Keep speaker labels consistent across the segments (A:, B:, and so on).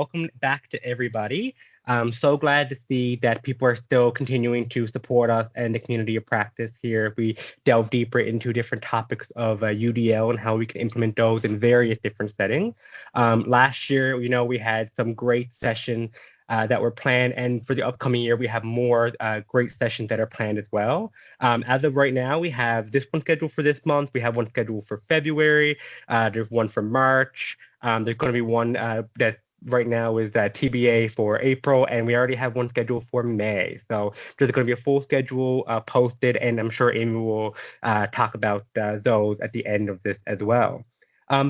A: welcome back to everybody. I'm so glad to see that people are still continuing to support us and the community of practice here. We delve deeper into different topics of UDL and how we can implement those in various different settings. Last year, we had some great sessions that were planned, and for the upcoming year, we have more great sessions that are planned as well. As of right now, we have this one scheduled for this month. We have one scheduled for February. There's one for March. There's going to be one that right now is TBA for April, and we already have one scheduled for May. So there's going to be a full schedule posted, and I'm sure Amy will talk about those at the end of this as well.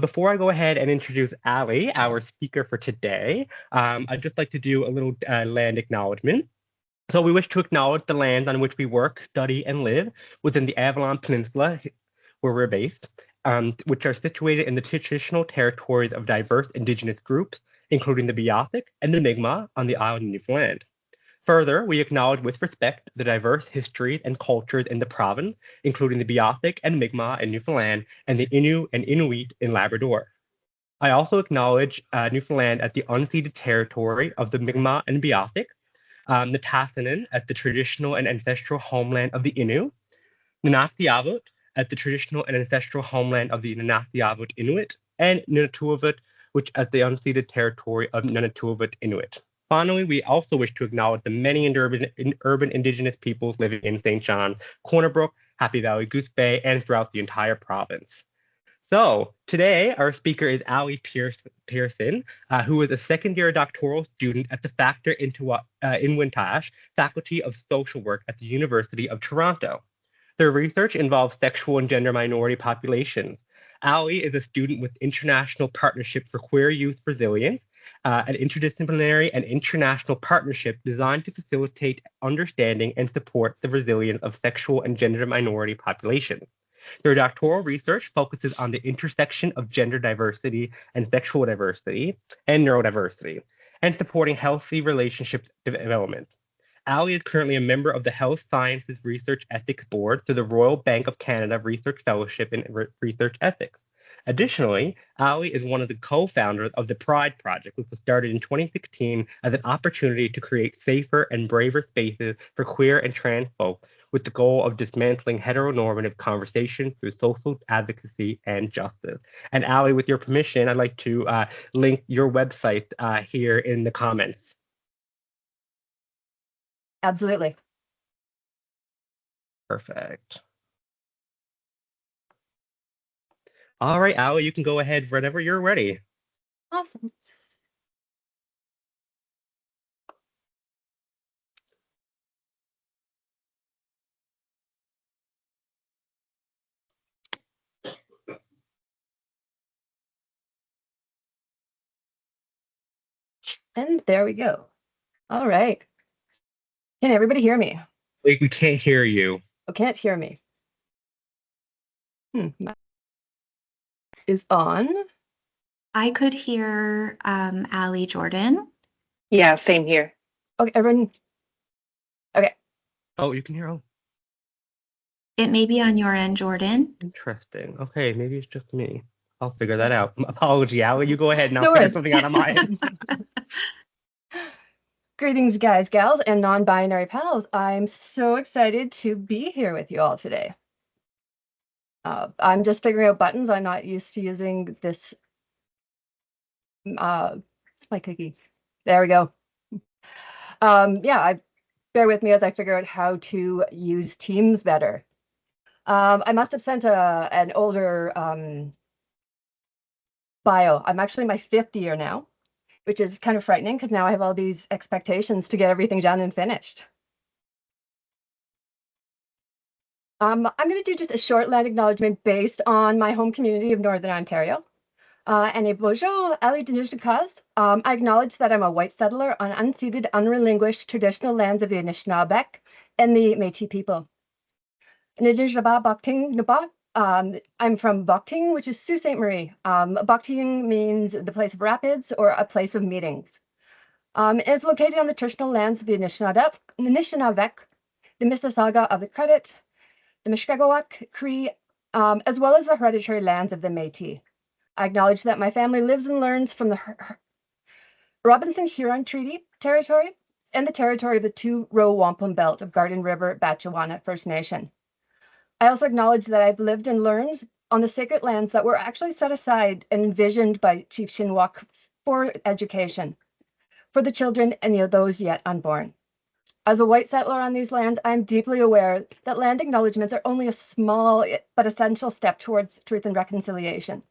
A: Before I go ahead and introduce Ali, our speaker for today, I'd just like to do a little land acknowledgement. So we wish to acknowledge the lands on which we work, study, and live within the Avalon Peninsula, where we're based, which are situated in the traditional territories of diverse indigenous groups, including the Beothuk and the Mi'kmaq on the island of Newfoundland. Further, we acknowledge with respect the diverse histories and cultures in the province, including the Beothuk and Mi'kmaq in Newfoundland and the Innu and Inuit in Labrador. I also acknowledge Newfoundland as the unceded territory of the Mi'kmaq and Beothuk, the Tassanan as the traditional and ancestral homeland of the Innu, Nunatsiavut as the traditional and ancestral homeland of the Nunatsiavut Inuit, and Nunatuavut, which as the unceded territory of Nunatuavut Inuit. Finally, we also wish to acknowledge the many urban indigenous peoples living in St. John's, Corner Brook, Happy Valley, Goose Bay, and throughout the entire province. So today, our speaker is Ali Pearson, who is a second-year doctoral student at the Factor in Wintash Faculty of Social Work at the University of Toronto. Their research involves sexual and gender minority populations. Ali is a student with International Partnership for Queer Youth Resilience, an interdisciplinary and international partnership designed to facilitate understanding and support the resilience of sexual and gender minority populations. Their doctoral research focuses on the intersection of gender diversity and sexual diversity and neurodiversity, and supporting healthy relationships development. Ali is currently a member of the Health Sciences Research Ethics Board through the Royal Bank of Canada Research Fellowship in Research Ethics. Additionally, Ali is one of the co-founders of the Pride Project, which was started in 2016 as an opportunity to create safer and braver spaces for queer and trans folks, with the goal of dismantling heteronormative conversation through social advocacy and justice. And Ali, with your permission, I'd like to link your website here in the comments.
B: Absolutely.
A: Perfect. All right, Ali, you can go ahead whenever you're ready.
B: Awesome. And there we go. All right. Can everybody hear me?
A: We can't hear you.
B: Oh, can't hear me. Is on.
C: I could hear Ali Jordan.
D: Yeah, same here.
B: Okay, everyone. Okay.
A: Oh, you can hear. Oh,
C: It may be on your end, Jordan.
A: interesting. Okay, maybe it's just me. I'll figure that out. Apology, Ali. You go ahead and I'll
B: No
A: figure
B: worries.
A: something out on my end.
B: Greetings, guys, gals, and non-binary pals. I'm so excited to be here with you all today. I'm just figuring out buttons. I'm not used to using this. My cookie. There we go. Yeah, bear with me as I figure out how to use Teams better. I must have sent an older bio. I'm actually my 5th year now, which is kind of frightening because now I have all these expectations to get everything done and finished. I'm going to do just a short land acknowledgement based on my home community of Northern Ontario. And bonjour, Ali Denishnikas. I acknowledge that I'm a white settler on unceded, unrelinquished traditional lands of the Anishinaabe and the Métis people. I'm from Bokting, which is Sault Ste. Marie. Bokting means the place of rapids or a place of meetings. It's located on the traditional lands of the Anishinaabe, the Mississauga of the Credit, the Mishkegawak, Cree, as well as the hereditary lands of the Métis. I acknowledge that my family lives and learns from the Robinson Huron Treaty territory, and the territory of the two-row wampum belt of Garden River Batchewana First Nation. I also acknowledge that I've lived and learned on the sacred lands that were actually set aside and envisioned by Chief Shinwalk for education, for the children and those yet unborn. As a white settler on these lands, I am deeply aware that land acknowledgements are only a small but essential step towards truth and reconciliation.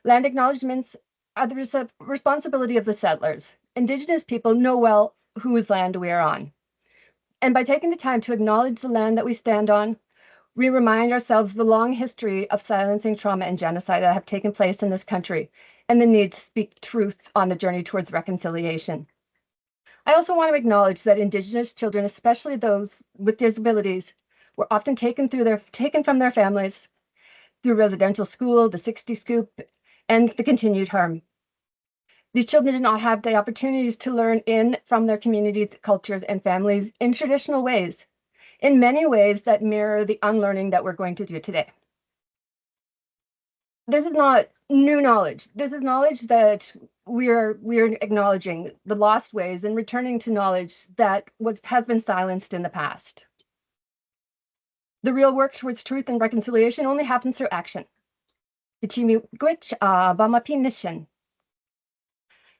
B: Land acknowledgements are the responsibility of the settlers. Indigenous people know well whose land we are on. And by taking the time to acknowledge the land that we stand on, we remind ourselves the long history of silencing trauma and genocide that have taken place in this country and the need to speak truth on the journey towards reconciliation. I also want to acknowledge that Indigenous children, especially those with disabilities, were often taken from their families through residential school, the 60 scoop, and the continued harm. These children did not have the opportunities to learn from their communities, cultures, and families in traditional ways, in many ways that mirror the unlearning that we're going to do today. This is not new knowledge. This is knowledge that we're acknowledging the lost ways and returning to knowledge that has been silenced in the past. The real work towards truth and reconciliation only happens through action.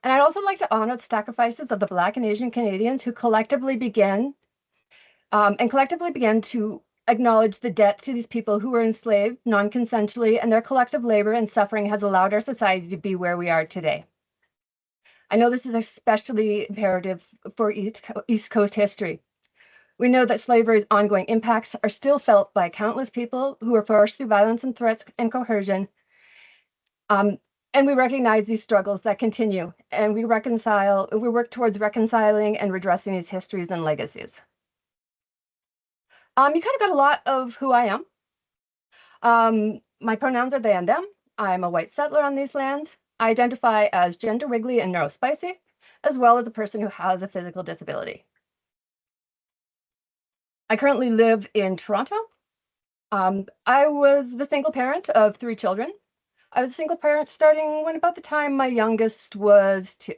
B: And I'd also like to honor the sacrifices of the Black and Asian Canadians who collectively began to acknowledge the debt to these people who were enslaved non-consensually, and their collective labor and suffering has allowed our society to be where we are today. I know this is especially imperative for East Coast history. We know that slavery's ongoing impacts are still felt by countless people who are forced through violence and threats and coercion. And we recognize these struggles that continue, and we work towards reconciling and redressing these histories and legacies. You kind of got a lot of who I am. My pronouns are they and them. I'm a white settler on these lands. I identify as gender wiggly and neurospicy, as well as a person who has a physical disability. I currently live in Toronto. I was the single parent of 3 children. I was a single parent starting when about the time my youngest was 2.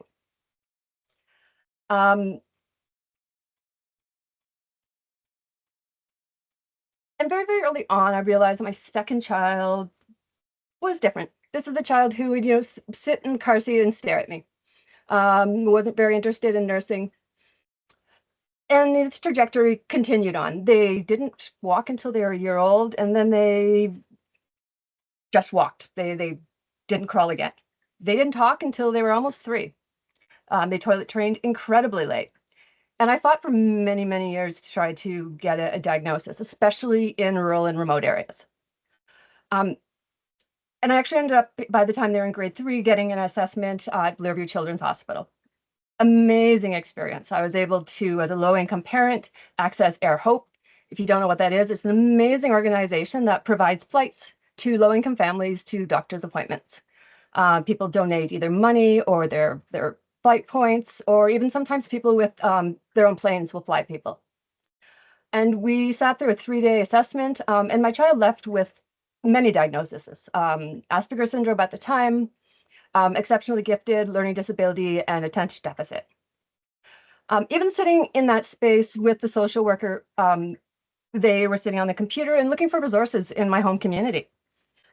B: And very, very early on, I realized my second child was different. This is a child who would, sit in the car seat and stare at me. Wasn't very interested in nursing. And its trajectory continued on. They didn't walk until they were a year old, and then they just walked. They didn't crawl again. They didn't talk until they were almost 3. They toilet trained incredibly late. And I fought for many, many years to try to get a diagnosis, especially in rural and remote areas. And I actually ended up, by the time they were in grade 3, getting an assessment at Clearview Children's Hospital. Amazing experience. I was able to, as a low-income parent, access Air Hope. If you don't know what that is, it's an amazing organization that provides flights to low-income families to doctor's appointments. People donate either money or their flight points, or even sometimes people with their own planes will fly people. And we sat through a 3-day assessment, and my child left with many diagnoses. Asperger's syndrome at the time, exceptionally gifted, learning disability, and attention deficit. Even sitting in that space with the social worker, they were sitting on the computer and looking for resources in my home community.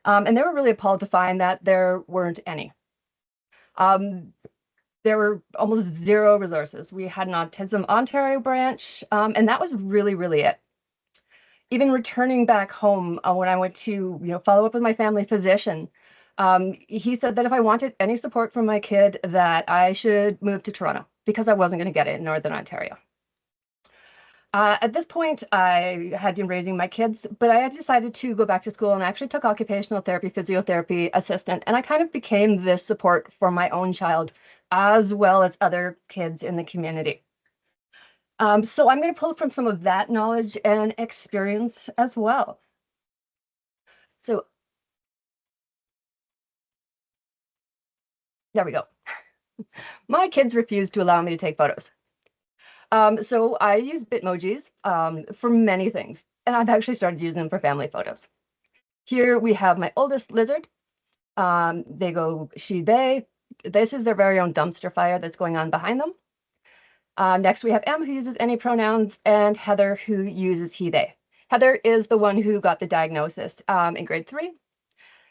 B: And they were really appalled to find that there weren't any. There were almost 0 resources. We had an Autism Ontario branch, and that was really, really it. Even returning back home, when I went to follow up with my family physician, he said that if I wanted any support from my kid, that I should move to Toronto because I wasn't going to get it in Northern Ontario. At this point, I had been raising my kids, but I had decided to go back to school and actually took occupational therapy, physiotherapy assistant, and I kind of became this support for my own child as well as other kids in the community. So I'm going to pull from some of that knowledge and experience as well. So there we go. My kids refused to allow me to take photos. So I use Bitmojis for many things, and I've actually started using them for family photos. Here we have my oldest lizard. They go she, they. This is their very own dumpster fire that's going on behind them. Next, we have M, who uses any pronouns, and Heather, who uses he, they. Heather is the one who got the diagnosis in grade 3.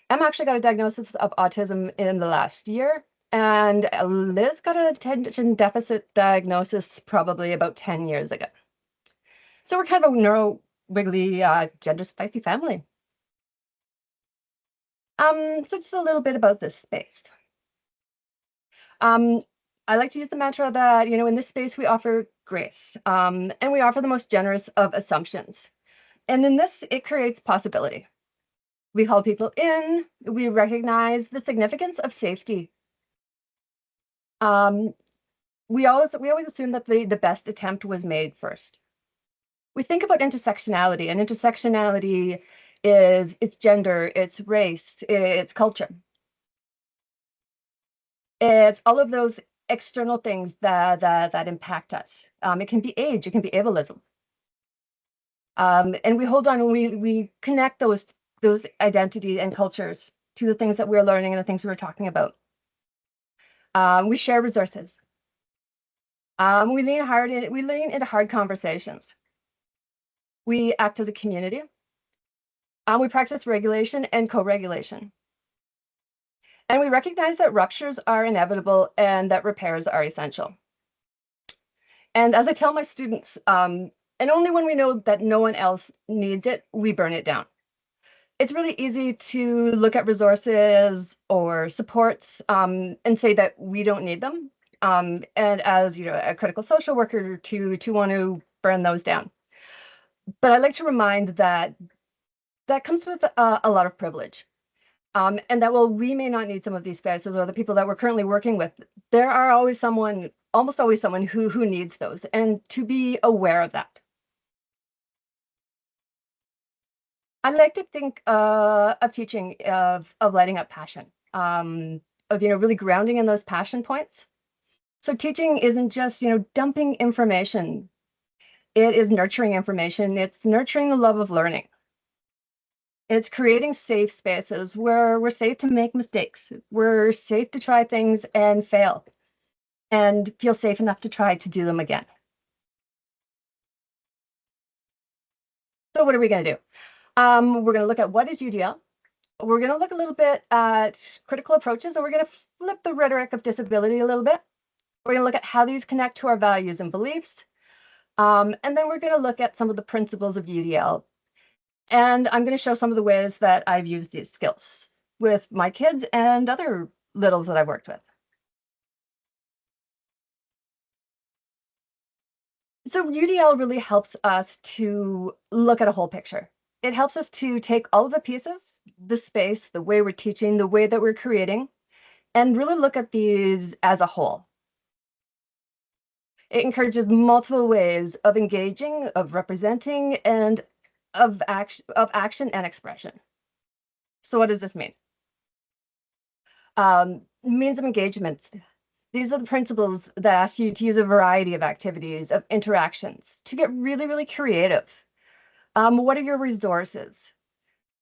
B: Em actually got a diagnosis of autism in the last year, and Liz got an attention deficit diagnosis probably about 10 years ago. So we're kind of a neuro-wiggly, gender-spicy family. So just a little bit about this space. I like to use the mantra that, in this space we offer grace, and we offer the most generous of assumptions. And in this, it creates possibility. We call people in, we recognize the significance of safety. We always assume that the best attempt was made first. We think about intersectionality, and intersectionality is it's gender, it's race, it's culture. It's all of those external things that impact us. It can be age, it can be ableism. And we hold on and we connect those identity and cultures to the things that we're learning and the things we're talking about. We share resources. We lean into hard conversations. We act as a community. We practice regulation and co-regulation. And we recognize that ruptures are inevitable and that repairs are essential. And as I tell my students, and only when we know that no one else needs it, we burn it down. It's really easy to look at resources or supports and say that we don't need them. And as a critical social worker to want to burn those down. But I like to remind that comes with a lot of privilege. And that while we may not need some of these spaces or the people that we're currently working with, there are almost always someone who needs those, and to be aware of that. I like to think of teaching of lighting up passion, of really grounding in those passion points. So teaching isn't just dumping information. It is nurturing information. It's nurturing the love of learning. It's creating safe spaces where we're safe to make mistakes. We're safe to try things and fail, and feel safe enough to try to do them again. So what are we going to do? We're going to look at what is UDL. We're going to look a little bit at critical approaches, and we're going to flip the rhetoric of disability a little bit. We're going to look at how these connect to our values and beliefs. And then we're going to look at some of the principles of UDL. And I'm going to show some of the ways that I've used these skills with my kids and other littles that I've worked with. So UDL really helps us to look at a whole picture. It helps us to take all of the pieces, the space, the way we're teaching, the way that we're creating, and really look at these as a whole. It encourages multiple ways of engaging, of representing, and of action and expression. So what does this mean? Means of engagement. These are the principles that ask you to use a variety of activities, of interactions, to get really, really creative. What are your resources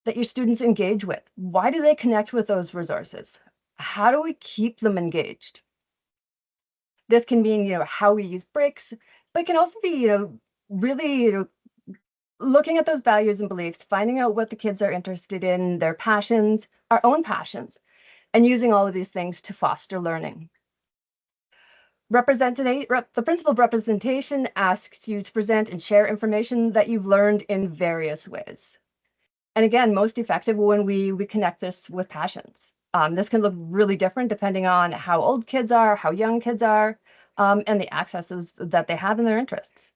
B: that your students engage with? Why do they connect with those resources? How do we keep them engaged? This can mean, how we use breaks, but it can also be, really, looking at those values and beliefs, finding out what the kids are interested in, their passions, our own passions, and using all of these things to foster learning. The principle of representation asks you to present and share information that you've learned in various ways. And again, most effective when we connect this with passions. This can look really different depending on how old kids are, how young kids are, and the accesses that they have in their interests.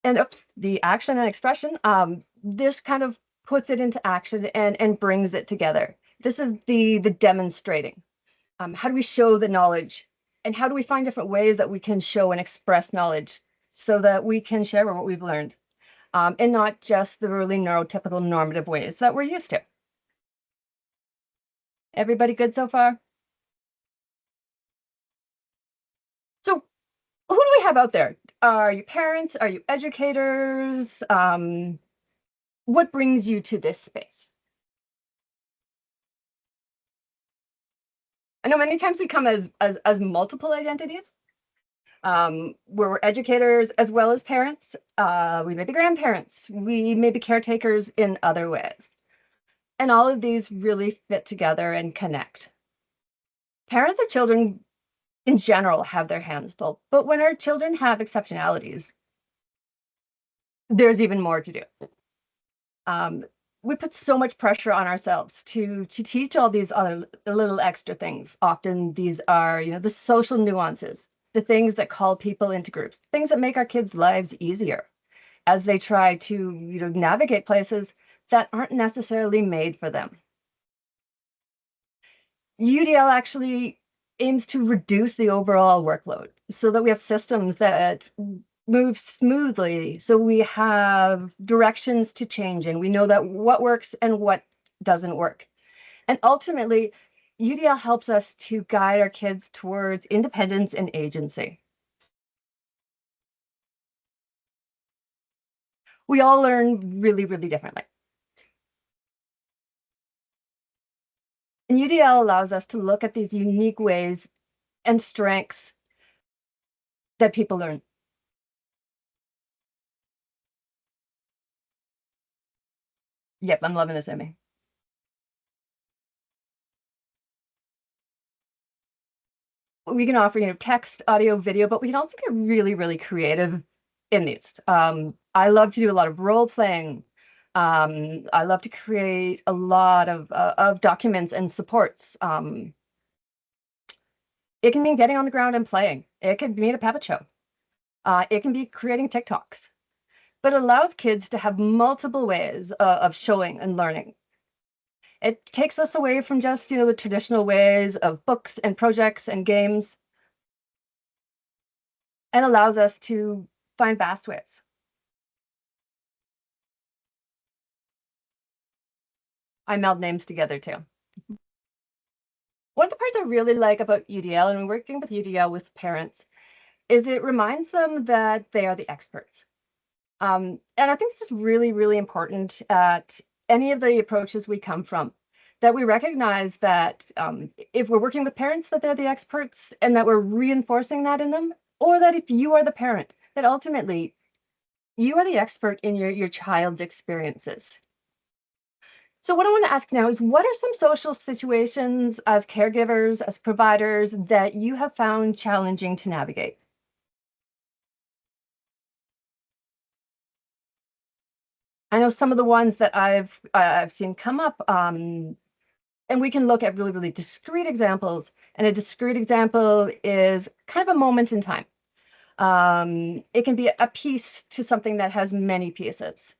B: And the action and expression, this kind of puts it into action and brings it together. This is the demonstrating. How do we show the knowledge? And how do we find different ways that we can show and express knowledge so that we can share what we've learned? And not just the really neurotypical normative ways that we're used to. Everybody good so far? So who do we have out there? Are you parents? Are you educators? What brings you to this space? I know many times we come as multiple identities. We're educators as well as parents. We may be grandparents. We may be caretakers in other ways. And all of these really fit together and connect. Parents of children in general have their hands full, but when our children have exceptionalities, there's even more to do. We put so much pressure on ourselves to teach all these other little extra things. Often these are, the social nuances, the things that call people into groups, things that make our kids' lives easier as they try to, navigate places that aren't necessarily made for them. UDL actually aims to reduce the overall workload so that we have systems that move smoothly. So we have directions to change in. We know that what works and what doesn't work. And ultimately, UDL helps us to guide our kids towards independence and agency. We all learn really, really differently. And UDL allows us to look at these unique ways and strengths that people learn. Yep, I'm loving this, Emmy. We can offer, text, audio, video, but we can also get really, really creative in these. I love to do a lot of role playing. I love to create a lot of documents and supports. It can mean getting on the ground and playing. It could mean a puppet show. It can be creating TikToks, but it allows kids to have multiple ways of showing and learning. It takes us away from just, the traditional ways of books and projects and games, and allows us to find vast ways. I meld names together too. One of the parts I really like about UDL and working with UDL with parents is it reminds them that they are the experts. And I think this is really, really important at any of the approaches we come from, that we recognize that if we're working with parents, that they're the experts and that we're reinforcing that in them, or that if you are the parent, that ultimately you are the expert in your child's experiences. So what I want to ask now is, what are some social situations as caregivers, as providers, that you have found challenging to navigate? I know some of the ones that I've seen come up, and we can look at really, really discrete examples. And a discrete example is kind of a moment in time. It can be a piece to something that has many pieces.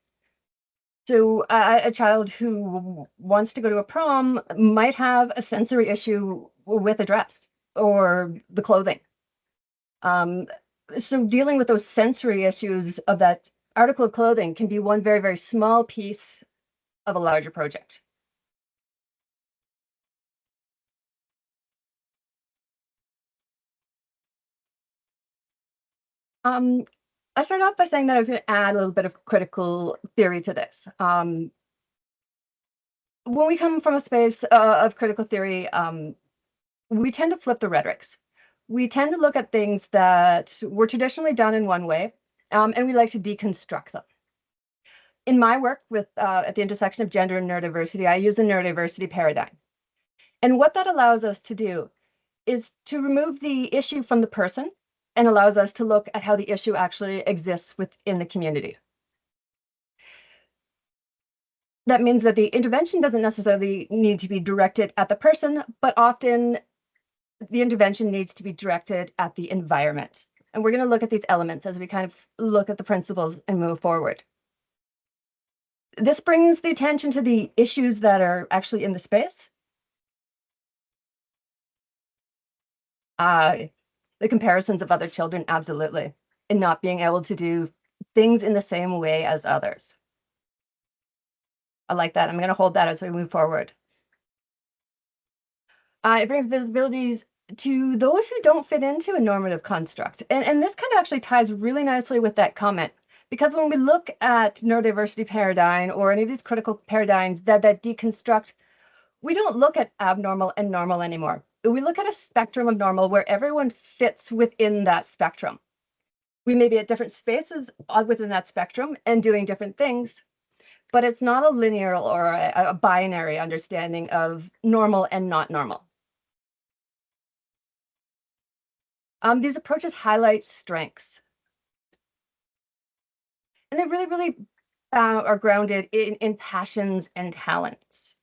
B: So a child who wants to go to a prom might have a sensory issue with a dress or the clothing. So dealing with those sensory issues of that article of clothing can be one very, very small piece of a larger project. I started off by saying that I was going to add a little bit of critical theory to this. When we come from a space of critical theory, we tend to flip the rhetorics. We tend to look at things that were traditionally done in one way, and we like to deconstruct them. In my work with at the intersection of gender and neurodiversity, I use the neurodiversity paradigm. And what that allows us to do is to remove the issue from the person and allows us to look at how the issue actually exists within the community. That means that the intervention doesn't necessarily need to be directed at the person, but often the intervention needs to be directed at the environment. And we're going to look at these elements as we kind of look at the principles and move forward. This brings the attention to the issues that are actually in the space. The comparisons of other children, absolutely, and not being able to do things in the same way as others. I like that. I'm going to hold that as we move forward. It brings visibilities to those who don't fit into a normative construct. And this kind of actually ties really nicely with that comment, because when we look at neurodiversity paradigm or any of these critical paradigms that deconstruct, we don't look at abnormal and normal anymore. we look at a spectrum of normal where everyone fits within that spectrum. We may be at different spaces within that spectrum and doing different things, but it's not a linear or a binary understanding of normal and not normal. These approaches highlight strengths. And they really are grounded in passions and talents.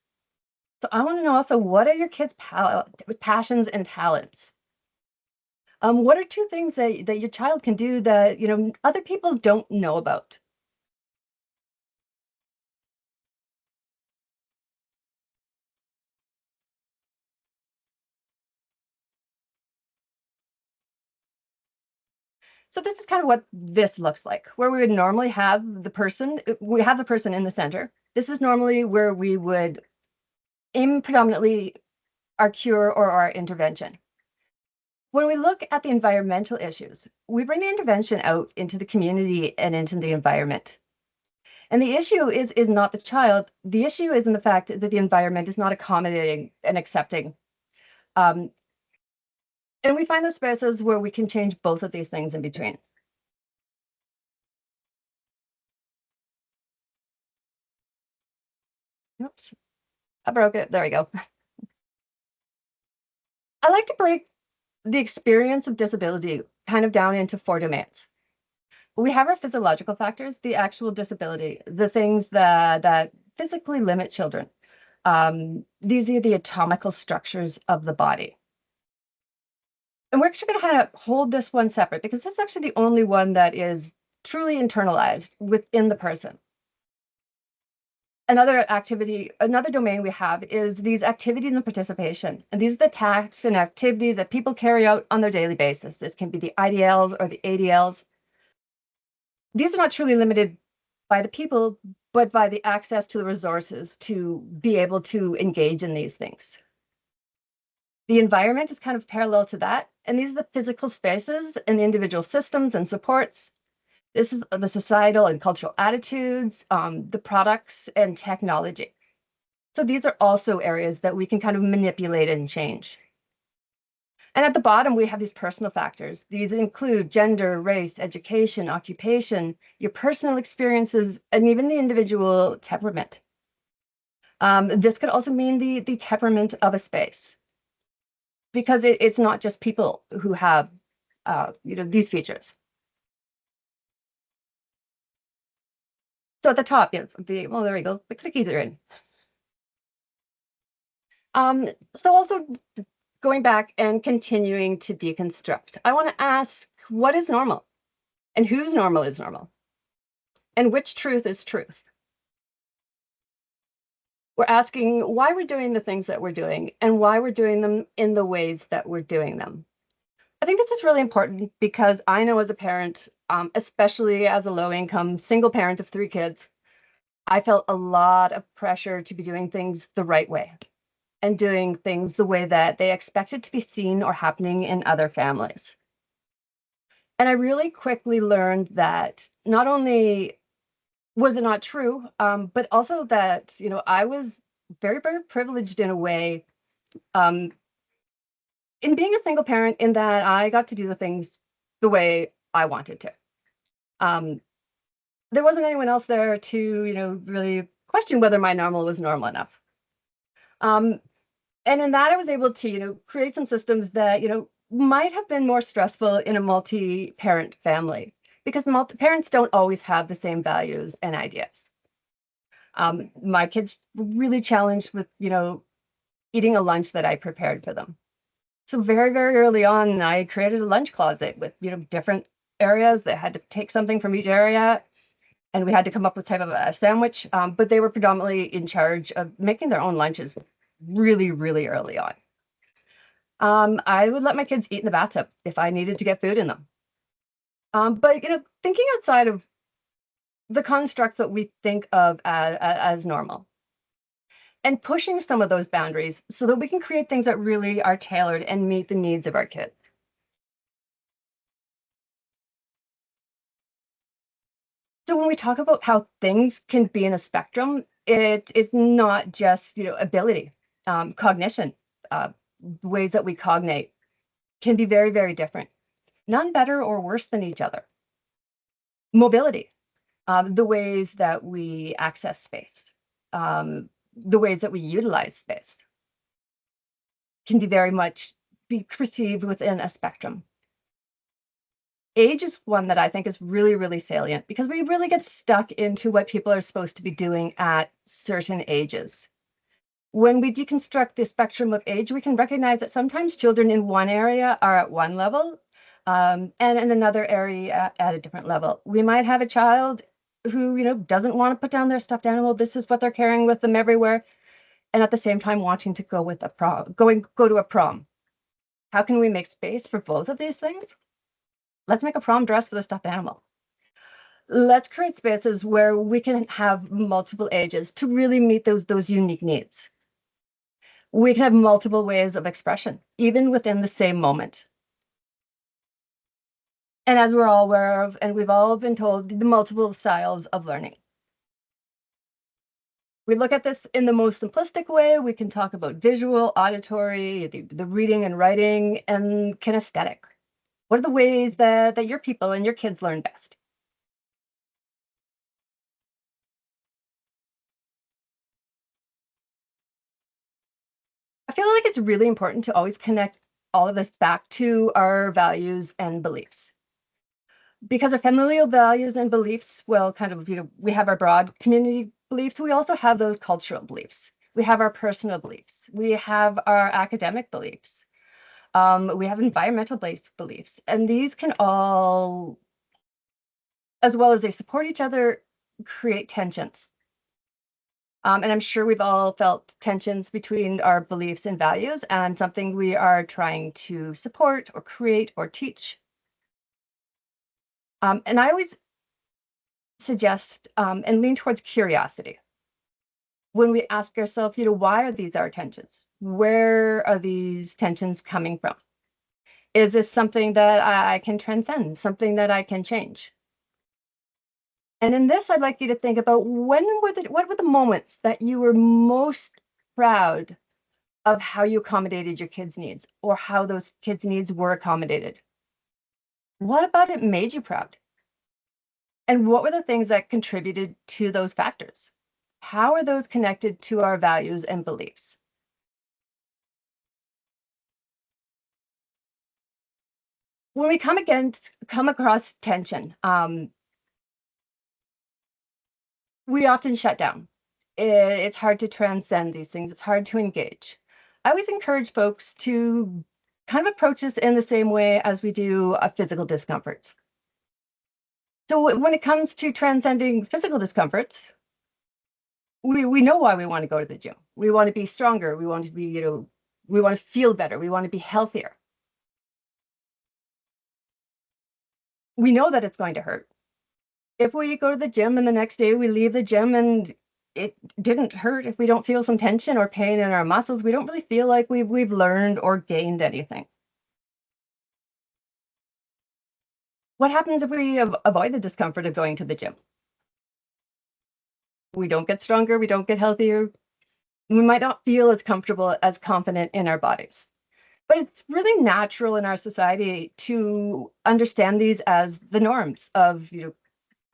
B: So I want to know also, what are your kids' passions and talents? What are two things that your child can do that other people don't know about? So this is kind of what this looks like, where we would normally have the person. We have the person in the center. This is normally where we would aim predominantly our cure or our intervention. When we look at the environmental issues, we bring the intervention out into the community and into the environment. And the issue is not the child. The issue is in the fact that the environment is not accommodating and accepting. And we find the spaces where we can change both of these things in between. Oops, I broke it. There we go. I like to break the experience of disability kind of down into 4 domains. We have our physiological factors, the actual disability, the things that physically limit children. These are the anatomical structures of the body. And we're actually going to kind of hold this one separate because this is actually the only one that is truly internalized within the person. Another domain we have is these activities and participation. And these are the tasks and activities that people carry out on their daily basis. This can be the IDLs or the ADLs. These are not truly limited by the people, but by the access to the resources to be able to engage in these things. The environment is kind of parallel to that. And these are the physical spaces and the individual systems and supports. This is the societal and cultural attitudes, the products and technology. So these are also areas that we can kind of manipulate and change. And at the bottom, we have these personal factors. These include gender, race, education, occupation, your personal experiences, and even the individual temperament. This could also mean the temperament of a space, because it's not just people who have these features. So at the top, there we go. The clickies are in. So also going back and continuing to deconstruct, I want to ask, what is normal? And whose normal is normal? And which truth is truth? We're asking why we're doing the things that we're doing and why we're doing them in the ways that we're doing them. I think this is really important because I know as a parent, especially as a low-income single parent of 3 kids, I felt a lot of pressure to be doing things the right way and doing things the way that they expected to be seen or happening in other families. And I really quickly learned that not only was it not true, but also that, I was very, very privileged in a way, in being a single parent, in that I got to do the things the way I wanted to. There wasn't anyone else there to, really question whether my normal was normal enough. And in that, I was able to, create some systems that, might have been more stressful in a multi-parent family, because parents don't always have the same values and ideas. My kids were really challenged with, eating a lunch that I prepared for them. So very, very early on, I created a lunch closet with, different areas. They had to take something from each area, and we had to come up with type of a sandwich. But they were predominantly in charge of making their own lunches really, really early on. I would let my kids eat in the bathtub if I needed to get food in them. But thinking outside of the constructs that we think of as normal, and pushing some of those boundaries so that we can create things that really are tailored and meet the needs of our kids. So when we talk about how things can be in a spectrum, it's not just ability, cognition, ways that we cognate can be very, very different. None better or worse than each other. Mobility, the ways that we access space, the ways that we utilize space can very much be perceived within a spectrum. Age is one that I think is really, really salient because we really get stuck into what people are supposed to be doing at certain ages. When we deconstruct the spectrum of age, we can recognize that sometimes children in one area are at one level, and in another area at a different level. We might have a child who, doesn't want to put down their stuffed animal. This is what they're carrying with them everywhere, and at the same time wanting to go with go to a prom. How can we make space for both of these things? Let's make a prom dress with a stuffed animal. Let's create spaces where we can have multiple ages to really meet those unique needs. We can have multiple ways of expression, even within the same moment. And as we're all aware of, and we've all been told, the multiple styles of learning. We look at this in the most simplistic way. We can talk about visual, auditory, the reading and writing, and kinesthetic. What are the ways that your people and your kids learn best? I feel like it's really important to always connect all of this back to our values and beliefs. Because our familial values and beliefs, well, we have our broad community beliefs. We also have those cultural beliefs. We have our personal beliefs. We have our academic beliefs. We have environmental-based beliefs. And these can all, as well as they support each other, create tensions. And I'm sure we've all felt tensions between our beliefs and values and something we are trying to support or create or teach. And I always suggest and lean towards curiosity. When we ask ourselves, why are these our tensions? Where are these tensions coming from? Is this something that I can transcend, something that I can change? And in this, I'd like you to think about what were the moments that you were most proud of how you accommodated your kids' needs or how those kids' needs were accommodated? What about it made you proud? And what were the things that contributed to those factors? How are those connected to our values and beliefs? When we come across tension, we often shut down. It's hard to transcend these things. It's hard to engage. I always encourage folks to kind of approach this in the same way as we do physical discomforts. So when it comes to transcending physical discomforts, we know why we want to go to the gym. We want to be stronger. We want to be, we want to feel better. We want to be healthier. We know that it's going to hurt. If we go to the gym and the next day we leave the gym and it didn't hurt, if we don't feel some tension or pain in our muscles, we don't really feel like we've learned or gained anything. What happens if we avoid the discomfort of going to the gym? We don't get stronger, we don't get healthier. We might not feel as comfortable, as confident in our bodies. But it's really natural in our society to understand these as the norms of,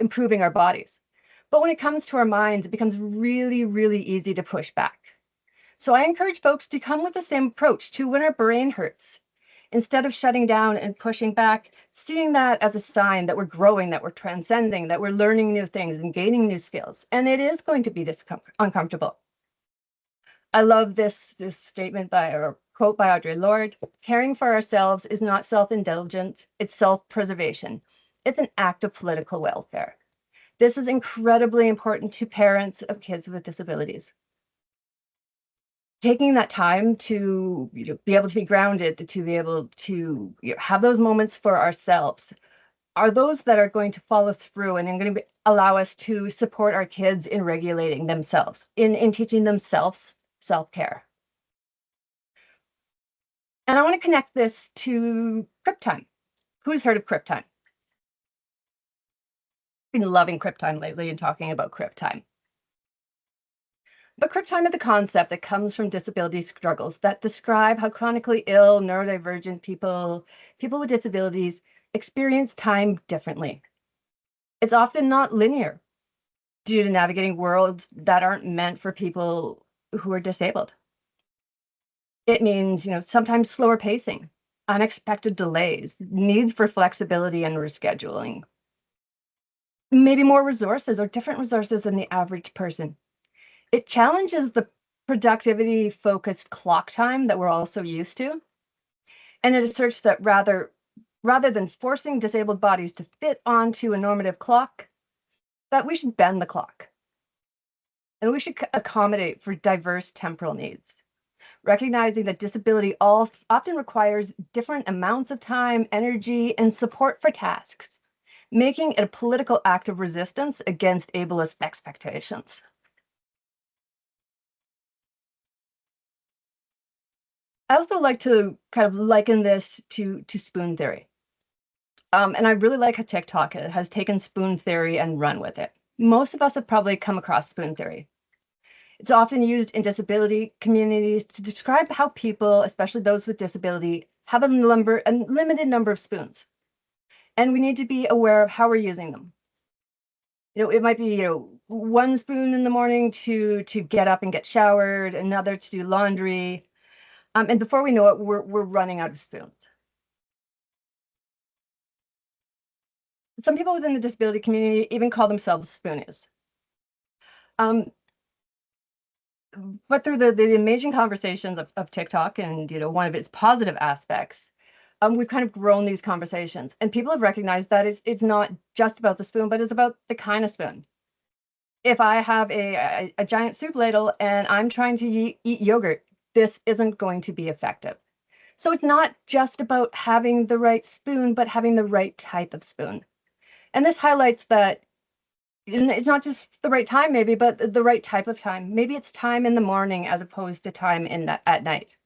B: improving our bodies. But when it comes to our minds, it becomes really, really easy to push back. So I encourage folks to come with the same approach to when our brain hurts. Instead of shutting down and pushing back, seeing that as a sign that we're growing, that we're transcending, that we're learning new things and gaining new skills. And it is going to be uncomfortable. I love this statement or quote by Audre Lorde: caring for ourselves is not self-indulgence, it's self-preservation. It's an act of political welfare. This is incredibly important to parents of kids with disabilities. Taking that time to be able to be grounded, to be able to have those moments for ourselves, are those that are going to follow through and going to allow us to support our kids in regulating themselves, in teaching themselves self-care. And I want to connect this to Crip Time. Who's heard of Crip Time? I've been loving Crip Time lately and talking about Crip Time. But crib time is a concept that comes from disability struggles that describe how chronically ill, neurodivergent people with disabilities experience time differently. It's often not linear due to navigating worlds that aren't meant for people who are disabled. It means, sometimes slower pacing, unexpected delays, needs for flexibility and rescheduling, maybe more resources or different resources than the average person. It challenges the productivity-focused clock time that we're all so used to. And it asserts that rather than forcing disabled bodies to fit onto a normative clock, that we should bend the clock. And we should accommodate for diverse temporal needs, recognizing that disability often requires different amounts of time, energy, and support for tasks, making it a political act of resistance against ableist expectations. I also like to kind of liken this to spoon theory. And I really like how TikTok has taken spoon theory and run with it. Most of us have probably come across spoon theory. It's often used in disability communities to describe how people, especially those with disability, have a limited number of spoons. And we need to be aware of how we're using them. It might be, one spoon in the morning to get up and get showered, another to do laundry. And before we know it, we're running out of spoons. Some people within the disability community even call themselves spoonies. But through the amazing conversations of TikTok and, one of its positive aspects, we've kind of grown these conversations, and people have recognized that it's not just about the spoon, but it's about the kind of spoon. If I have a giant soup ladle and I'm trying to eat yogurt, this isn't going to be effective. So it's not just about having the right spoon, but having the right type of spoon. And this highlights that it's not just the right time, maybe, but the right type of time. Maybe it's time in the morning as opposed to time at night.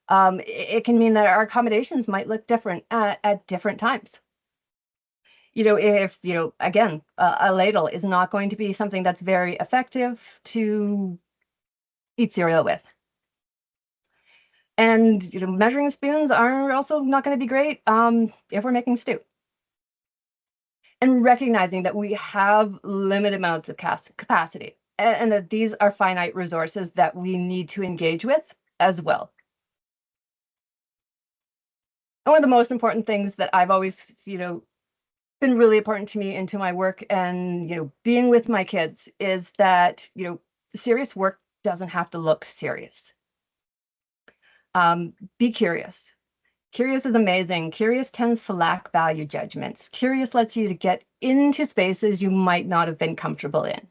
B: It can mean that our accommodations might look different at different times. If, again, a ladle is not going to be something that's very effective to eat cereal with. And, measuring spoons are also not going to be great if we're making stew. And recognizing that we have limited amounts of capacity and that these are finite resources that we need to engage with as well. And one of the most important things that I've always, been really important to me into my work and, being with my kids is that, serious work doesn't have to look serious. Be curious. Curious is amazing. Curious tends to lack value judgments. Curious lets you to get into spaces you might not have been comfortable in.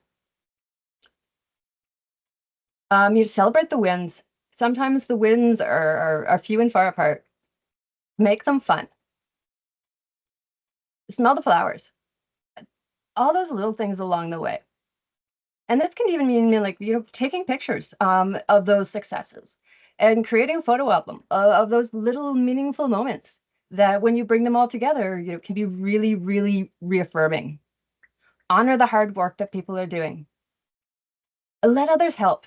B: You celebrate the wins. Sometimes the wins are few and far apart. Make them fun. Smell the flowers. All those little things along the way. And this can even mean like, taking pictures of those successes and creating a photo album of those little meaningful moments that when you bring them all together, can be really, really reaffirming. Honor the hard work that people are doing. Let others help.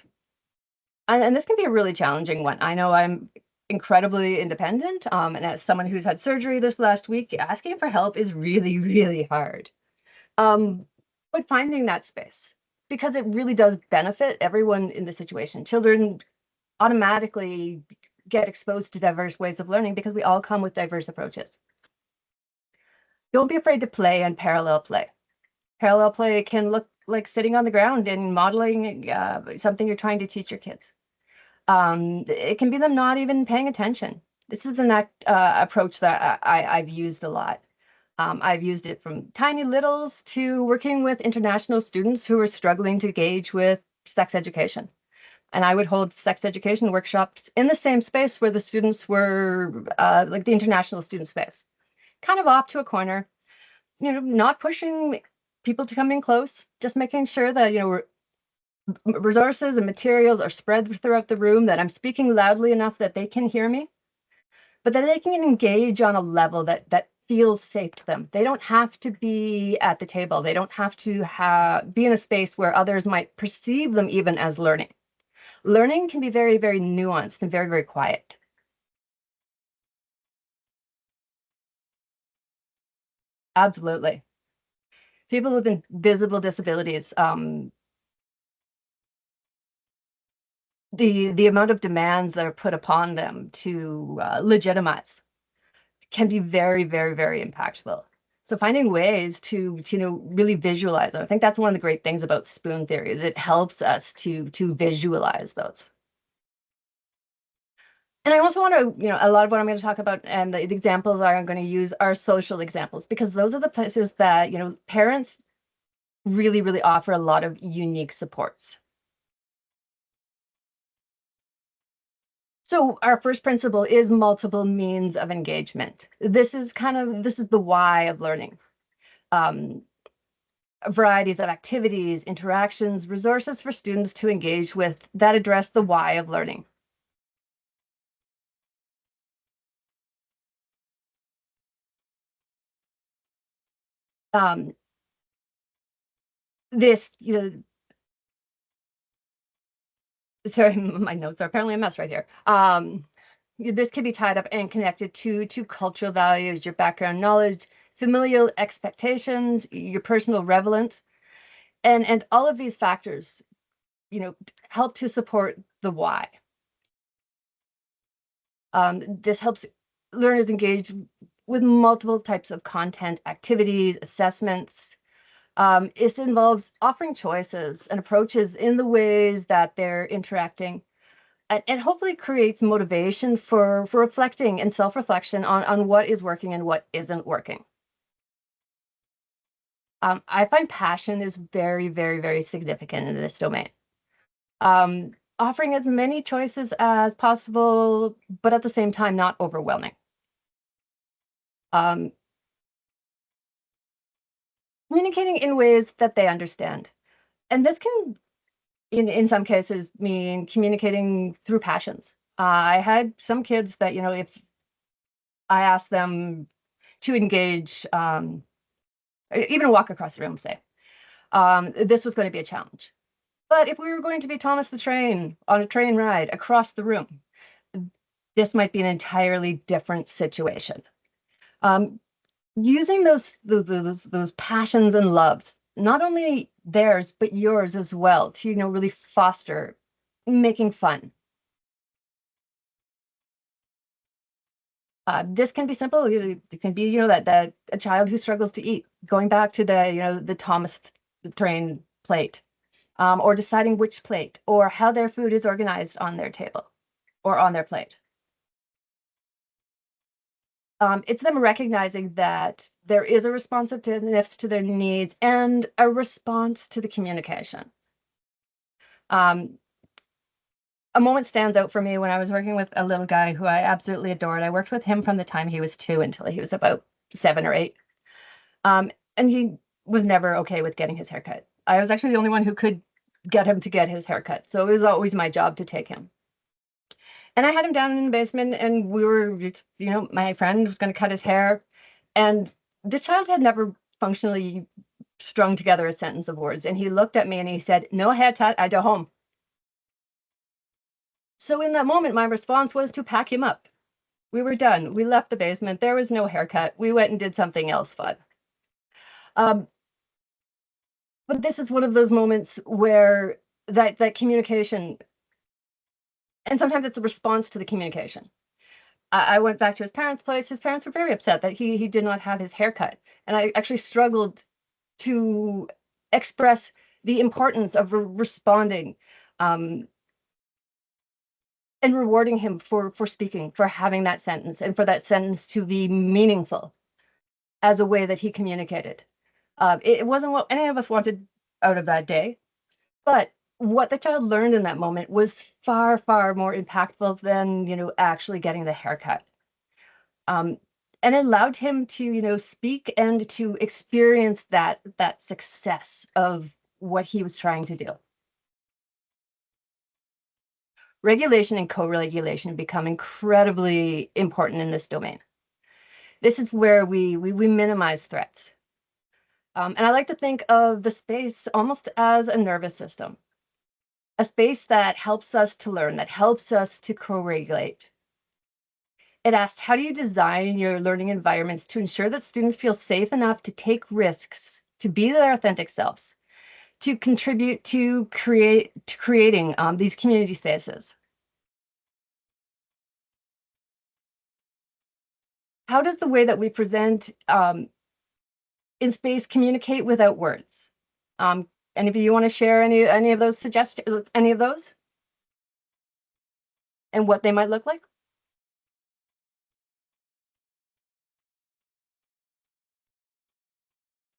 B: And this can be a really challenging one. I know I'm incredibly independent. And as someone who's had surgery this last week, asking for help is really, really hard. But finding that space, because it really does benefit everyone in the situation. Children automatically get exposed to diverse ways of learning because we all come with diverse approaches. Don't be afraid to play and parallel play. Parallel play can look like sitting on the ground and modeling something you're trying to teach your kids. It can be them not even paying attention. This is the approach that I've used a lot. I've used it from tiny littles to working with international students who are struggling to engage with sex education. And I would hold sex education workshops in the same space where the students were, like the international student space, kind of off to a corner, not pushing people to come in close, just making sure that, resources and materials are spread throughout the room, that I'm speaking loudly enough that they can hear me, but that they can engage on a level that feels safe to them. They don't have to be at the table. They don't have to be in a space where others might perceive them even as learning. Learning can be very, very nuanced and very, very quiet. Absolutely. People with invisible disabilities, the amount of demands that are put upon them to legitimize can be very, very, very impactful. So finding ways to really visualize them. I think that's one of the great things about spoon theory is it helps us to visualize those. And I also want to, a lot of what I'm going to talk about and the examples I'm going to use are social examples, because those are the places that, parents really, really offer a lot of unique supports. So our first principle is multiple means of engagement. This is the why of learning. Varieties of activities, interactions, resources for students to engage with that address the why of learning. This, sorry, my notes are apparently a mess right here. This can be tied up and connected to cultural values, your background knowledge, familial expectations, your personal relevance, and all of these factors, help to support the why. This helps learners engage with multiple types of content, activities, assessments. It involves offering choices and approaches in the ways that they're interacting, and hopefully creates motivation for reflecting and self-reflection on what is working and what isn't working. I find passion is very, very, very significant in this domain. Offering as many choices as possible, but at the same time, not overwhelming. Communicating in ways that they understand. And this can, in some cases, mean communicating through passions. I had some kids that, if I asked them to engage, even walk across the room, say, this was going to be a challenge. But if we were going to be Thomas the Train on a train ride across the room, this might be an entirely different situation. Using those passions and loves, not only theirs, but yours as well, to, really foster making fun. This can be simple. It can be, that a child who struggles to eat, going back to the Thomas the Train plate, or deciding which plate or how their food is organized on their table or on their plate. It's them recognizing that there is a responsiveness to their needs and a response to the communication. A moment stands out for me when I was working with a little guy who I absolutely adored. I worked with him from the time he was 2 until he was about 7 or 8. And he was never okay with getting his haircut. I was actually the only one who could get him to get his haircut. So it was always my job to take him. And I had him down in the basement, and we were, my friend was going to cut his hair. And this child had never functionally strung together a sentence of words. And he looked at me and he said, "No haircut, I go home." So in that moment, my response was to pack him up. We were done. We left the basement. There was no haircut. We went and did something else fun. But this is one of those moments where that communication, and sometimes it's a response to the communication. I went back to his parents' place. His parents were very upset that he did not have his haircut. And I actually struggled to express the importance of responding, and rewarding him for speaking, for having that sentence, and for that sentence to be meaningful as a way that he communicated. It wasn't what any of us wanted out of that day, but what the child learned in that moment was far, far more impactful than, actually getting the haircut. And it allowed him to, speak and to experience that success of what he was trying to do. Regulation and co-regulation become incredibly important in this domain. This is where we minimize threats. And I like to think of the space almost as a nervous system, a space that helps us to learn, that helps us to co-regulate. It asks, how do you design your learning environments to ensure that students feel safe enough to take risks, to be their authentic selves, to contribute to creating these community spaces? How does the way that we present in space communicate without words? Any of you want to share any of those suggestions, any of those, and what they might look like?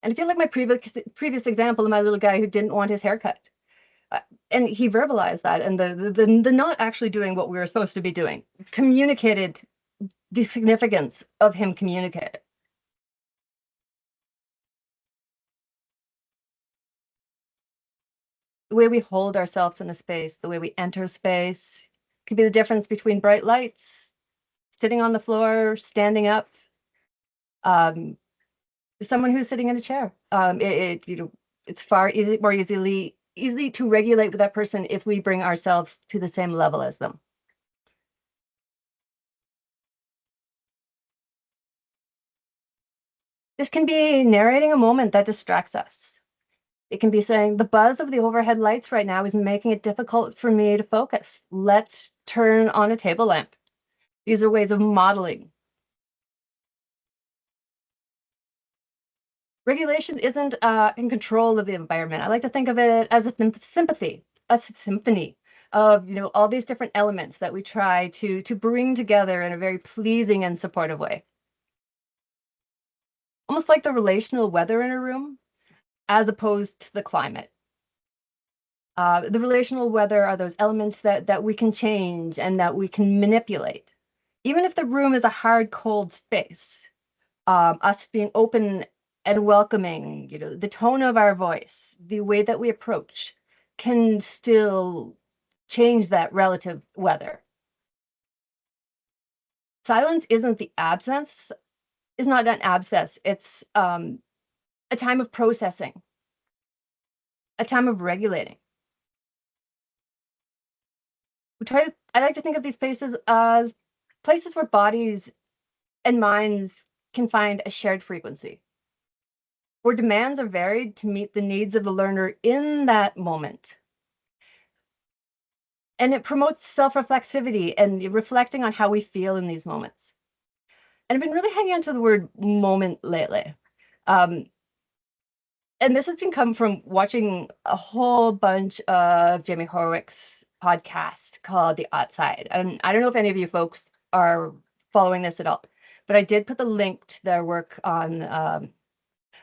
B: And if you like my previous example of my little guy who didn't want his haircut, and he verbalized that, and the not actually doing what we were supposed to be doing communicated the significance of him communicating. The way we hold ourselves in a space, the way we enter space, could be the difference between bright lights, sitting on the floor, standing up, someone who's sitting in a chair. It's far more easy to regulate with that person if we bring ourselves to the same level as them. This can be narrating a moment that distracts us. It can be saying, the buzz of the overhead lights right now is making it difficult for me to focus. Let's turn on a table lamp. These are ways of modeling. Regulation isn't in control of the environment. I like to think of it as a sympathy, a symphony of all these different elements that we try to bring together in a very pleasing and supportive way. Almost like the relational weather in a room, as opposed to the climate. The relational weather are those elements that we can change and that we can manipulate. Even if the room is a hard, cold space, us being open and welcoming, the tone of our voice, the way that we approach can still change that relative weather. Silence isn't the absence, is not an abscess. It's a time of processing, a time of regulating. I like to think of these spaces as places where bodies and minds can find a shared frequency, where demands are varied to meet the needs of the learner in that moment. And it promotes self-reflexivity and reflecting on how we feel in these moments. And I've been really hanging on to the word moment lately. And this has been come from watching a whole bunch of Jamie Horwick's podcast called The Outside. And I don't know if any of you folks are following this at all, but I did put the link to their work on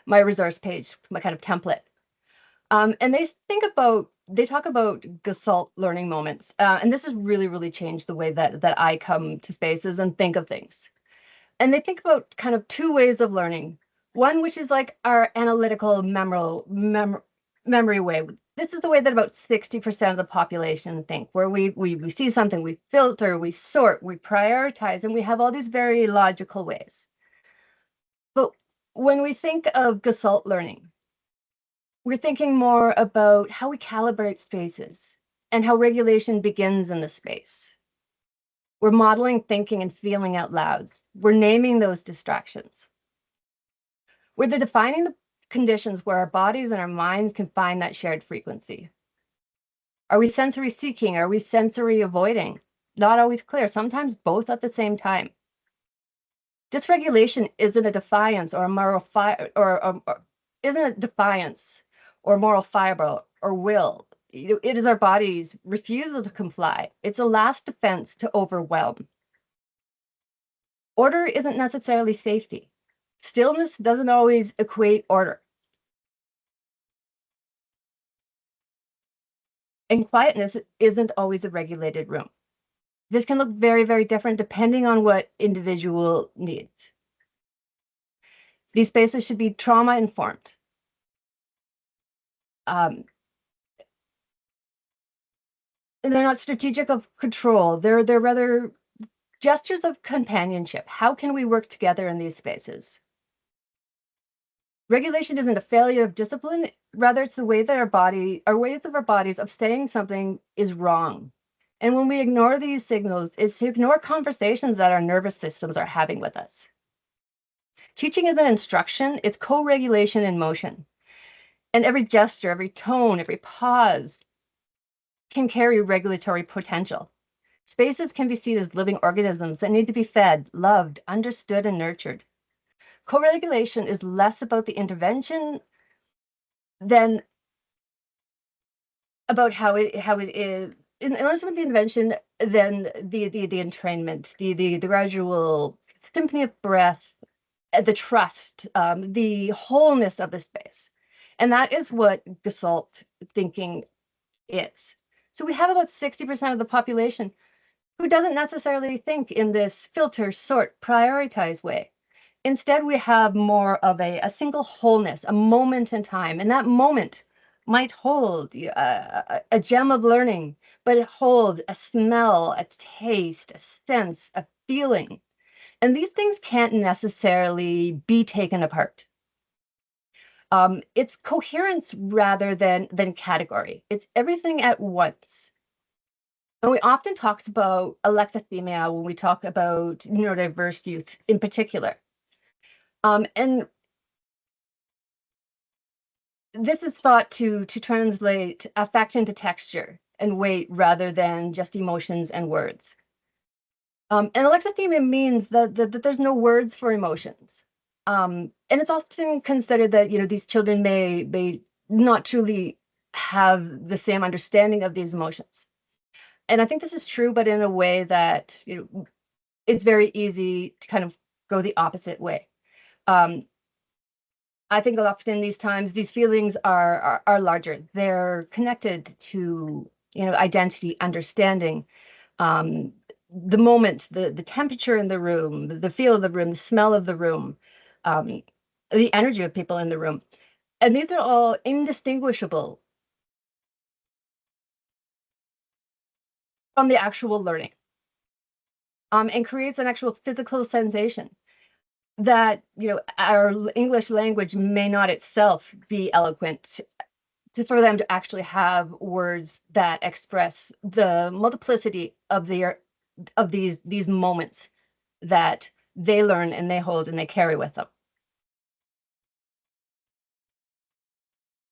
B: my resource page, my kind of template. And they talk about gestalt learning moments. And this has really, really changed the way that I come to spaces and think of things. And they think about kind of two ways of learning. One, which is like our analytical memory way. This is the way that about 60% of the population think, where we see something, we filter, we sort, we prioritize, and we have all these very logical ways. But when we think of gestalt learning, we're thinking more about how we calibrate spaces and how regulation begins in the space. We're modeling thinking and feeling out loud. We're naming those distractions. We're defining the conditions where our bodies and our minds can find that shared frequency. Are we sensory seeking? Are we sensory avoiding? Not always clear, sometimes both at the same time. Dysregulation isn't a defiance or a moral isn't a defiance or moral fiber or will. It is our body's refusal to comply. It's a last defense to overwhelm. Order isn't necessarily safety. Stillness doesn't always equate order. And quietness isn't always a regulated room. This can look very, very different depending on what individual needs. These spaces should be trauma informed. And they're not strategic of control. They're rather Gestures of companionship. How can we work together in these spaces? Regulation isn't a failure of discipline, rather it's the way that our ways of our bodies of saying something is wrong. And when we ignore these signals, it's to ignore conversations that our nervous systems are having with us. Teaching isn't instruction, it's co-regulation in motion. And every gesture, every tone, every pause can carry regulatory potential. Spaces can be seen as living organisms that need to be fed, loved, understood, and nurtured. Co-regulation is less about the intervention than about how it is, less about the intervention than the entrainment, the gradual symphony of breath, the trust, the wholeness of the space. And that is what Gestalt thinking is. So we have about 60% of the population who doesn't necessarily think in this filter, sort, prioritize way. Instead, we have more of a single wholeness, a moment in time. And that moment might hold a gem of learning, but it holds a smell, a taste, a sense, a feeling. And these things can't necessarily be taken apart. It's coherence rather than category. It's everything at once. And we often talk about alexithymia when we talk about neurodiverse youth in particular. And this is thought to translate affect into texture and weight rather than just emotions and words. And alexithymia means that there's no words for emotions. And it's often considered that these children may not truly have the same understanding of these emotions. And I think this is true, but in a way that it's very easy to kind of go the opposite way. I think often these times, these feelings are larger. They're connected to identity, understanding, the moment, the temperature in the room, the feel of the room, the smell of the room, the energy of people in the room. And these are all indistinguishable from the actual learning, and creates an actual physical sensation that our English language may not itself be eloquent for them to actually have words that express the multiplicity of these moments that they learn and they hold and they carry with them.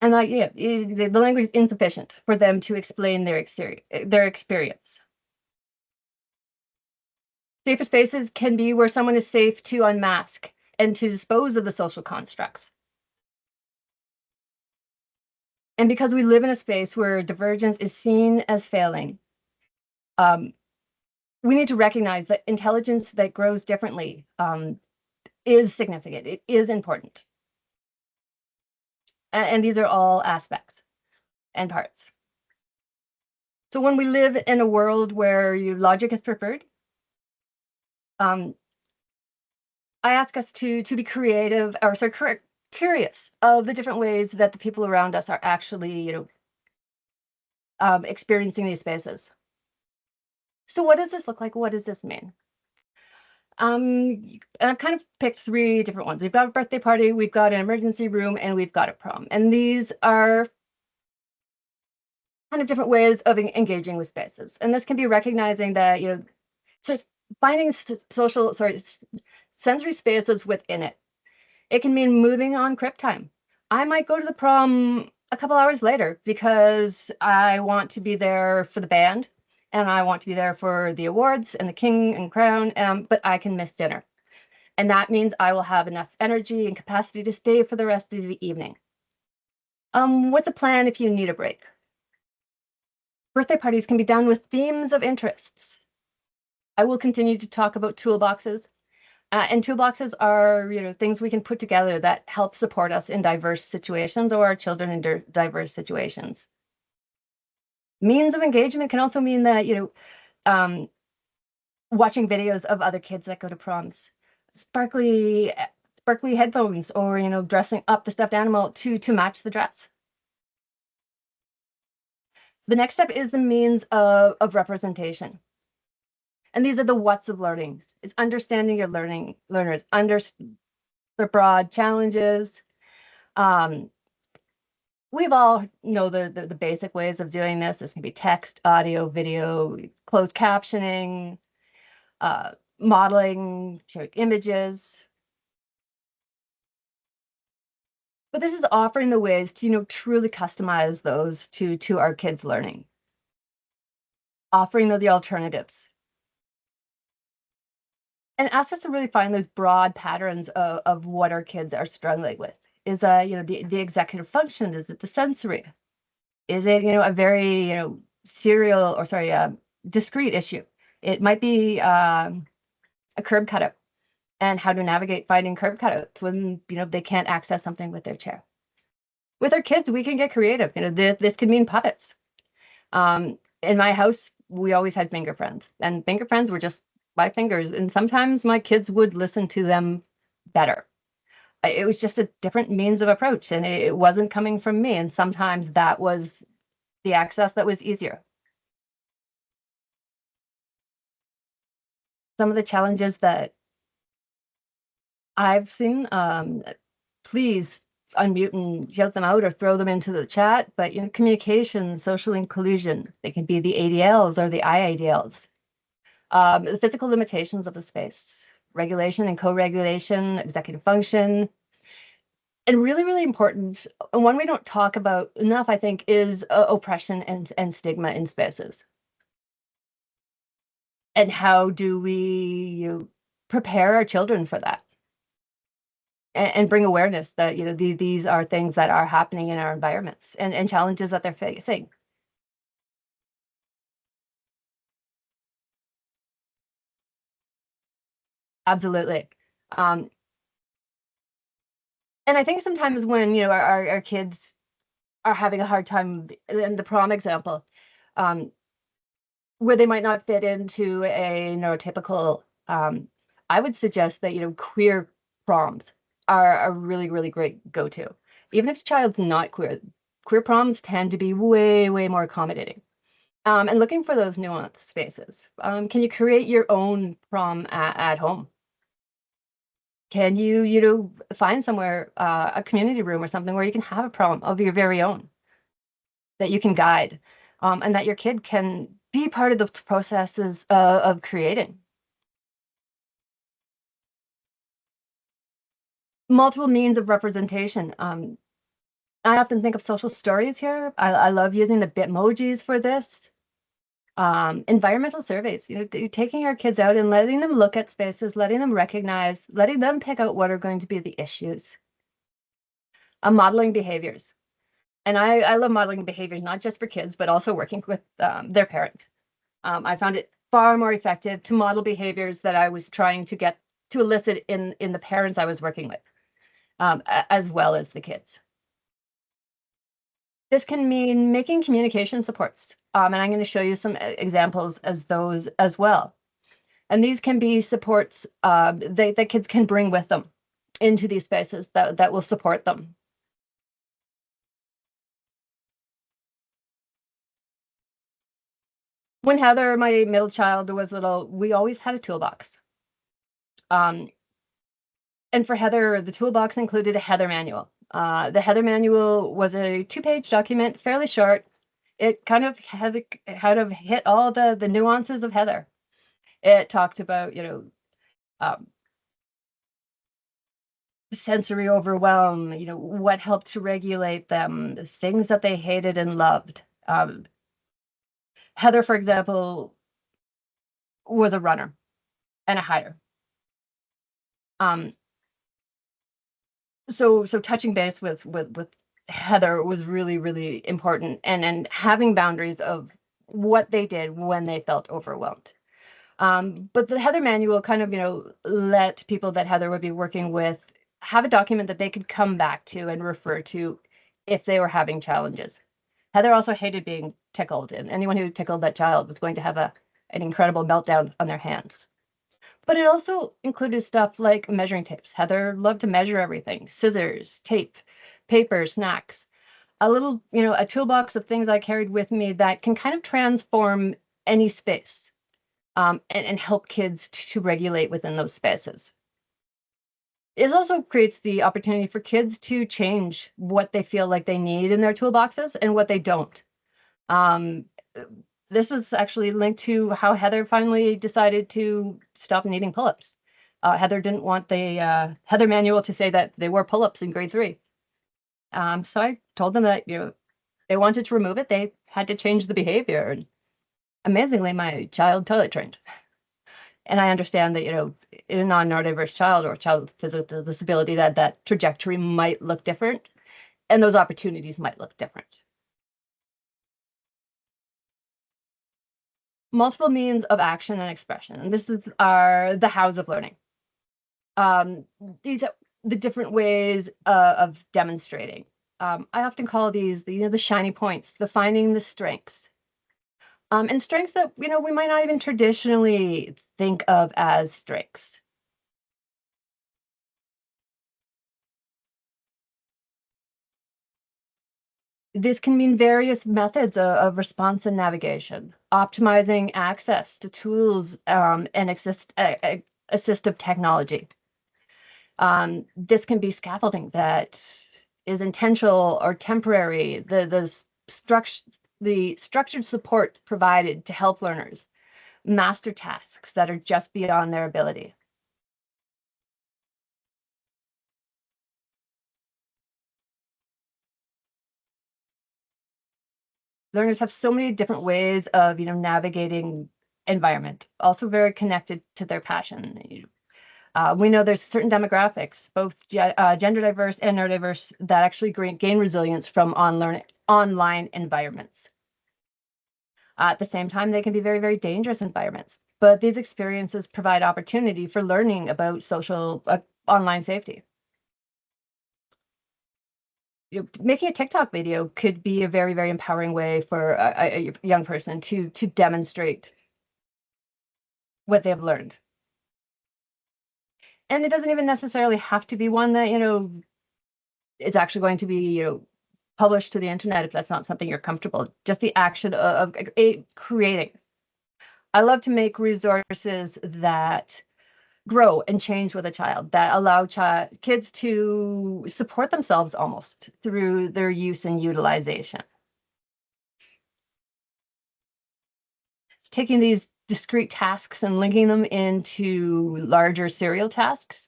B: And the language is insufficient for them to explain their experience. Safer spaces can be where someone is safe to unmask and to dispose of the social constructs. And because we live in a space where divergence is seen as failing, we need to recognize that intelligence that grows differently is significant. It is important. And these are all aspects and parts. So when we live in a world where logic is preferred, I ask us to be creative, or sorry, curious of the different ways that the people around us are actually, experiencing these spaces. So what does this look like? What does this mean? And I've kind of picked three different ones. We've got a birthday party, we've got an emergency room, and we've got a prom. And these are kind of different ways of engaging with spaces. And this can be recognizing that, sort of finding sensory spaces within it. It can mean moving on crib time. I might go to the prom a couple hours later because I want to be there for the band and I want to be there for the awards and the king and crown, but I can miss dinner. And that means I will have enough energy and capacity to stay for the rest of the evening. What's a plan if you need a break? Birthday parties can be done with themes of interests. I will continue to talk about toolboxes. And toolboxes are, things we can put together that help support us in diverse situations or our children in diverse situations. Means of engagement can also mean that, watching videos of other kids that go to proms, sparkly headphones, or, dressing up the stuffed animal to match the dress. The next step is the means of representation. And these are the what's of learning. It's understanding your learners, their broad challenges. We've all know the basic ways of doing this. This can be text, audio, video, closed captioning, modeling, showing images. But this is offering the ways to, truly customize those to our kids' learning. Offering the alternatives. And ask us to really find those broad patterns of what our kids are struggling with. Is the executive function? Is it the sensory? Is it a very discrete issue? It might be a curb cutout and how to navigate finding curb cutouts when they can't access something with their chair. With our kids, we can get creative. This could mean puppets. In my house, we always had finger friends, and finger friends were just my fingers. And sometimes my kids would listen to them better. It was just a different means of approach, and it wasn't coming from me. And sometimes that was the access that was easier. Some of the challenges that I've seen, please unmute and shout them out or throw them into the chat, but communication, social inclusion, they can be the ADLs or the IADLs. The physical limitations of the space, regulation and co-regulation, executive function, and really, really important, and one we don't talk about enough, I think, is oppression and stigma in spaces. And how do we prepare our children for that? And bring awareness that these are things that are happening in our environments and challenges that they're facing. Absolutely. And I think sometimes when our kids are having a hard time, in the prom example, where they might not fit into a neurotypical, I would suggest that queer proms are a really, really great go-to. Even if the child's not queer proms tend to be way, way more accommodating. And looking for those nuanced spaces. Can you create your own prom at home? Can you find somewhere, a community room or something where you can have a prom of your very own that you can guide, and that your kid can be part of the processes of creating. Multiple means of representation. I often think of social stories here. I love using the Bitmojis for this. Environmental surveys, taking our kids out and letting them look at spaces, letting them recognize, letting them pick out what are going to be the issues. Modeling behaviors. And I love modeling behaviors, not just for kids, but also working with their parents. I found it far more effective to model behaviors that I was trying to get to elicit in the parents I was working with, as well as the kids. This can mean making communication supports, and I'm going to show you some examples as those as well. And these can be supports that kids can bring with them into these spaces that will support them. When Heather, my middle child, was little, we always had a toolbox. And for Heather, the toolbox included a Heather manual. The Heather manual was a 2-page document, fairly short. It kind of had how to hit all the nuances of Heather. It talked about, sensory overwhelm, what helped to regulate them, things that they hated and loved. Heather, for example, was a runner and a hider. So touching base with Heather was really, really important, and having boundaries of what they did when they felt overwhelmed. But the Heather manual kind of, let people that Heather would be working with have a document that they could come back to and refer to if they were having challenges. Heather also hated being tickled, and anyone who tickled that child was going to have an incredible meltdown on their hands. But it also included stuff like measuring tapes. Heather loved to measure everything: scissors, tape, paper, snacks. A little, a toolbox of things I carried with me that can kind of transform any space. and help kids to regulate within those spaces. It also creates the opportunity for kids to change what they feel like they need in their toolboxes and what they don't. This was actually linked to how Heather finally decided to stop needing pull-ups. Heather didn't want the Heather manual to say that they were pull-ups in grade 3. So I told them that, they wanted to remove it, they had to change the behavior. And amazingly, my child toilet trained. And I understand that, in a non-neurodiverse child or a child with physical disability, that trajectory might look different and those opportunities might look different. Multiple means of action and expression. And this are the hows of learning. These are the different ways of demonstrating. I often call these the shiny points, the finding the strengths. And strengths that, we might not even traditionally think of as strengths. This can mean various methods of response and navigation, optimizing access to tools and assistive technology. This can be scaffolding that is intentional or temporary, the structured support provided to help learners master tasks that are just beyond their ability. Learners have so many different ways of, navigating environment, also very connected to their passion. We know there's certain demographics, both gender diverse and neurodiverse, that actually gain resilience from online environments. At the same time, they can be very, very dangerous environments, but these experiences provide opportunity for learning about social online safety. Making a TikTok video could be a very, very empowering way for a young person to demonstrate what they have learned. And it doesn't even necessarily have to be one that, it's actually going to be, published to the internet if that's not something you're comfortable. Just the action of creating. I love to make resources that grow and change with a child, that allow kids to support themselves almost through their use and utilization. It's taking these discrete tasks and linking them into larger serial tasks.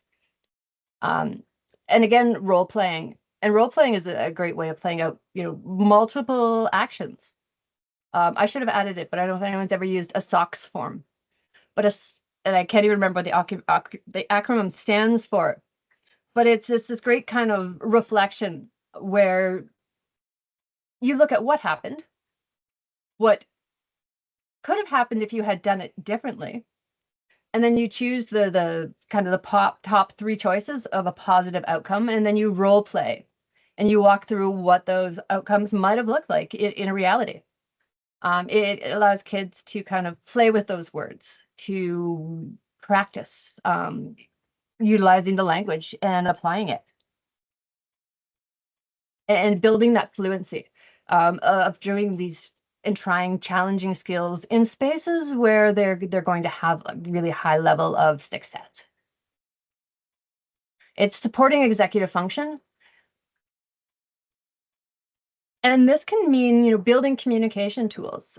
B: And again, role playing. And role playing is a great way of playing out, multiple actions. I should have added it, but I don't know if anyone's ever used a SOX form. But and I can't even remember what the acronym stands for. But it's this great kind of reflection where you look at what happened, what could have happened if you had done it differently, and then you choose the kind of the top 3 choices of a positive outcome, and then you role play, and you walk through what those outcomes might have looked like in a reality. It allows kids to kind of play with those words, to practice utilizing the language and applying it, and building that fluency of doing these and trying challenging skills in spaces where they're going to have a really high level of success. It's supporting executive function. And this can mean, building communication tools,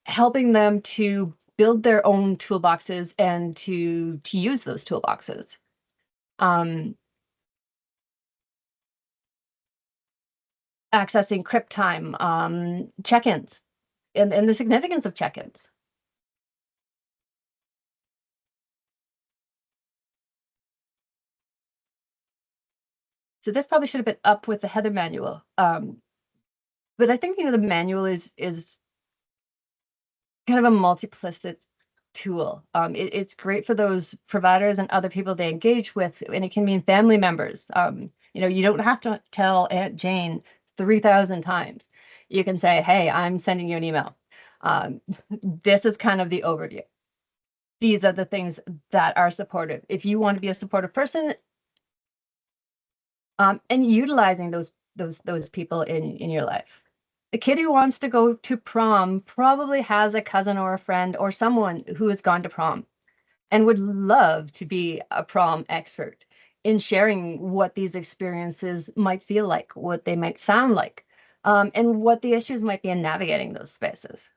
B: helping them to build their own toolboxes and to use those toolboxes. Accessing crypt time, check-ins, and the significance of check-ins. So this probably should have been up with the Heather manual. But I think, the manual is kind of a multiplicit tool. It's great for those providers and other people they engage with, and it can mean family members. You don't have to tell Aunt Jane 3,000 times. You can say, hey, I'm sending you an email. This is kind of the overview. These are the things that are supportive. If you want to be a supportive person, and utilizing those people in your life. The kid who wants to go to prom probably has a cousin or a friend or someone who has gone to prom and would love to be a prom expert in sharing what these experiences might feel like, what they might sound like, and what the issues might be in navigating those spaces.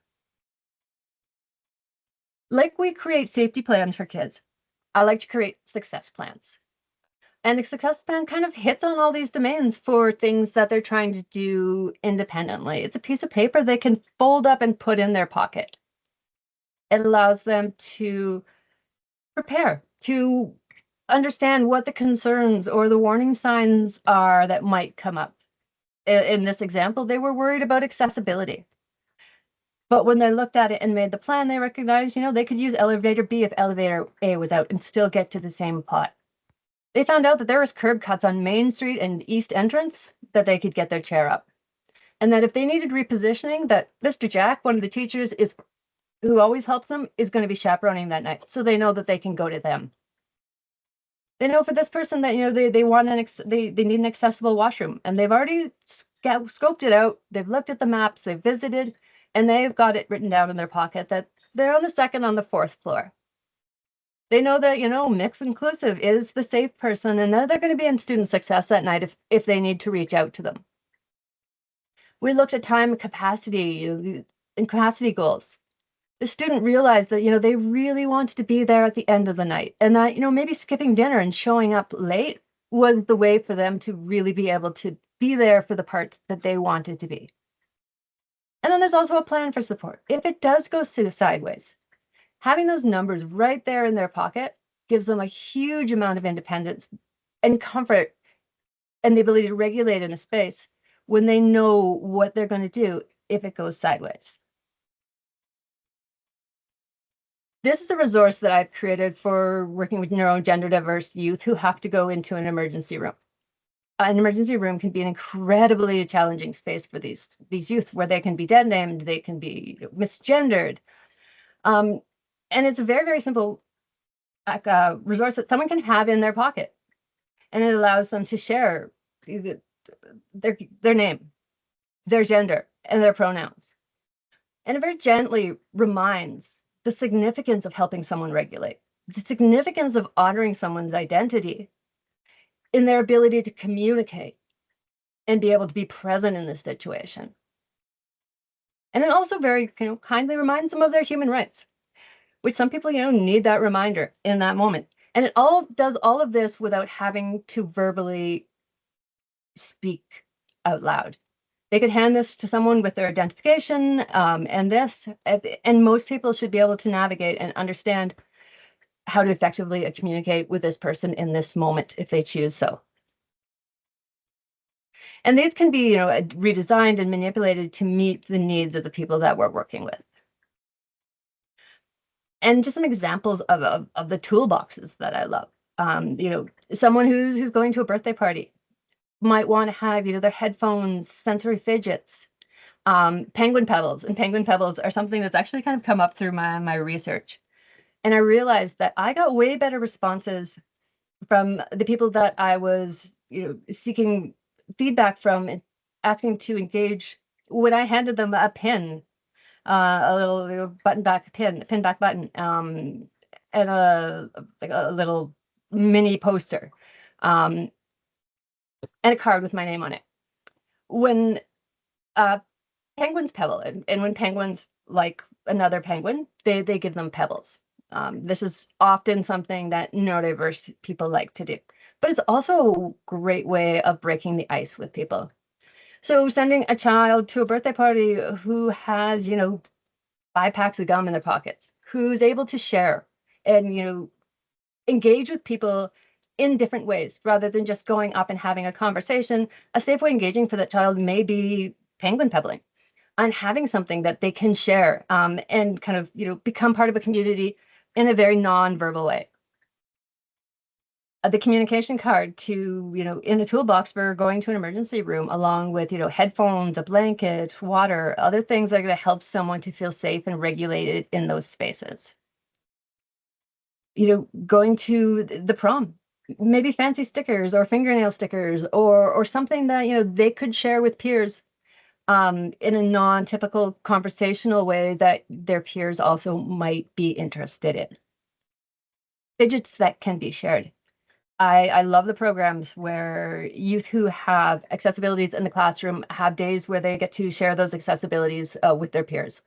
B: Like we create safety plans for kids, I like to create success plans. And the success plan kind of hits on all these domains for things that they're trying to do independently. It's a piece of paper they can fold up and put in their pocket. It allows them to prepare, to understand what the concerns or the warning signs are that might come up. In this example, they were worried about accessibility. But when they looked at it and made the plan, they recognized, they could use elevator B if elevator A was out and still get to the same plot. They found out that there was curb cuts on Main Street and East Entrance that they could get their chair up. And that if they needed repositioning, that Mr. Jack, one of the teachers who always helps them, is going to be chaperoning that night. So they know that they can go to them. They know for this person that, they want they need an accessible washroom, and they've already scoped it out. They've looked at the maps, they've visited, and they've got it written down in their pocket that they're on the second on the fourth floor. They know that, mixed inclusive is the safe person, and that they're going to be in student success that night if they need to reach out to them. We looked at time and capacity, and capacity goals. The student realized that, they really wanted to be there at the end of the night, and that, maybe skipping dinner and showing up late was the way for them to really be able to be there for the parts that they wanted to be. And then there's also a plan for support. If it does go sideways, having those numbers right there in their pocket gives them a huge amount of independence and comfort and the ability to regulate in a space when they know what they're going to do if it goes sideways. This is a resource that I've created for working with neurogender diverse youth who have to go into an emergency room. An emergency room can be an incredibly challenging space for these youth, where they can be dead named, they can be misgendered. And it's a very, very simple resource that someone can have in their pocket. And it allows them to share their name, their gender, and their pronouns. And it very gently reminds the significance of helping someone regulate, the significance of honoring someone's identity in their ability to communicate and be able to be present in this situation. And it also very, kindly reminds them of their human rights, which some people, need that reminder in that moment. And it does all of this without having to verbally speak out loud. They could hand this to someone with their identification, and most people should be able to navigate and understand how to effectively communicate with this person in this moment if they choose so. And these can be, redesigned and manipulated to meet the needs of the people that we're working with. And just some examples of the toolboxes that I love. Someone who's going to a birthday party might want to have, their headphones, sensory fidgets, penguin pebbles. And penguin pebbles are something that's actually kind of come up through my research. And I realized that I got way better responses from the people that I was, seeking feedback from and asking to engage when I handed them a pin, a little button back pin back button, and a little mini poster, and a card with my name on it. When penguins pebble, and when penguins like another penguin, they give them pebbles. This is often something that neurodiverse people like to do, but it's also a great way of breaking the ice with people. So sending a child to a birthday party who has, 5 packs of gum in their pockets, who's able to share and, engage with people in different ways rather than just going up and having a conversation. A safe way engaging for that child may be penguin pebbling and having something that they can share, and kind of, become part of a community in a very non-verbal way. The communication card to, in a toolbox for going to an emergency room, along with, headphones, a blanket, water, other things that are going to help someone to feel safe and regulated in those spaces. Going to the prom, maybe fancy stickers or fingernail stickers or something that, they could share with peers in a non-typical conversational way that their peers also might be interested in. Fidgets that can be shared. I love the programs where youth who have accessibilities in the classroom have days where they get to share those accessibilities with their peers.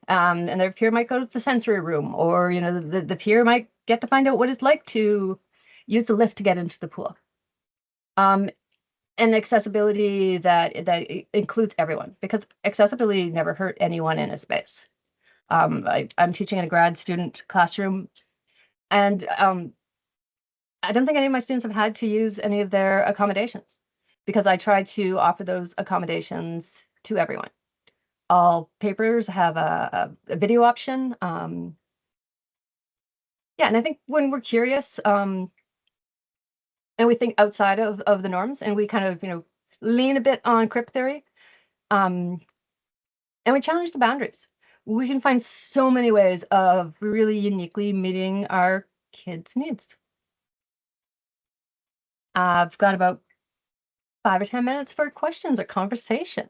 B: And their peer might go to the sensory room, or the peer might get to find out what it's like to use the lift to get into the pool. And accessibility that includes everyone, because accessibility never hurt anyone in a space. I'm teaching in a grad student classroom, and I don't think any of my students have had to use any of their accommodations, because I try to offer those accommodations to everyone. All papers have a video option. Yeah, and I think when we're curious, and we think outside of the norms, and we kind of lean a bit on crip theory, and we challenge the boundaries, we can find so many ways of really uniquely meeting our kids' needs. I've got about 5 or 10 minutes for questions or conversation.